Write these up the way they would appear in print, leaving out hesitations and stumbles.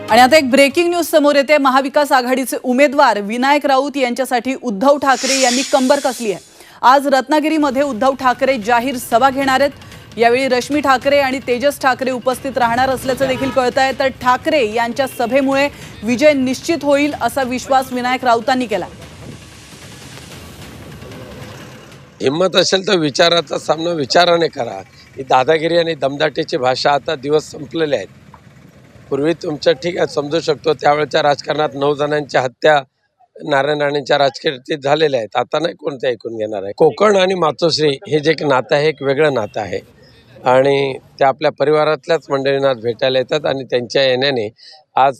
आणि आता एक ब्रेकिंग न्यूज समोर येते। महाविकास आघाडीचे उमेदवार विनायक राऊत यांच्यासाठी उद्धव ठाकरे यांनी कंबर कसली आहे। आज रत्नागिरीमध्ये उद्धव ठाकरे जाहीर सभा घेणार आहेत। यावेळी रश्मी ठाकरे आणि तेजस ठाकरे उपस्थित राहणार असल्याचं देखील कळतंय। तर ठाकरे यांच्या सभेमुळे विजय निश्चित होईल असा विश्वास विनायक राऊतांनी केला। हिम्मत असेल तर विचाराचा सामना विचाराने करा। ही दादागिरी आणि दमदाटीची भाषा आता दिवस संपलेले आहेत। पूर्वी तुमचं ठीक आहे, समजू शकतो त्यावेळच्या राजकारणात 9 जणांच्या हत्या नारायण राणेंच्या राजकीय झालेल्या आहेत। आता नाही कोणते ऐकून घेणार आहे। कोकण आणि मातोश्री हे जे नातं आहे एक वेगळं नातं आहे आणि ते आपल्या परिवारातल्याच मंडळींना भेटायला येतात आणि त्यांच्या येण्याने आज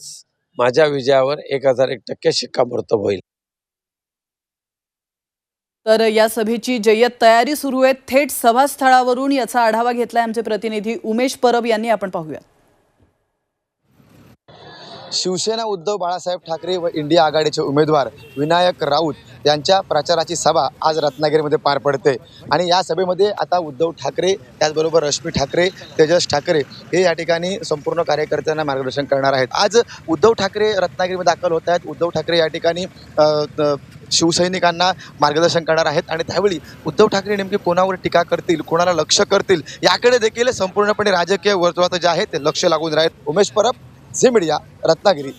माझ्या विजयावर 1001% शिक्कामोर्तब होईल। तर या सभेची जय्यत तयारी सुरू आहे। थेट सभास्थळावरून याचा आढावा घेतलाय आमचे प्रतिनिधी उमेश परब यांनी। आपण पाहूया। शिवसेना उद्धव बाळासाहेब ठाकरे व इंडिया आघाडीचे उमेदवार विनायक राऊत यांच्या प्रचाराची सभा आज रत्नागिरीमध्ये पार पडते आणि या सभेमध्ये आता उद्धव ठाकरे त्याचबरोबर रश्मी ठाकरे, तेजस ठाकरे हे या ठिकाणी संपूर्ण कार्यकर्त्यांना मार्गदर्शन करणार आहेत। आज उद्धव ठाकरे रत्नागिरीमध्ये दाखल होत आहेत। उद्धव ठाकरे या ठिकाणी शिवसैनिकांना मार्गदर्शन करणार आहेत आणि त्यावेळी उद्धव ठाकरे नेमके कोणावर टीका करतील, कोणाला लक्ष करतील याकडे देखील संपूर्णपणे राजकीय वर्तुळात जे आहे ते लक्ष लागून राहत। उमेश परब, झी मीडिया, रत्नागिरी।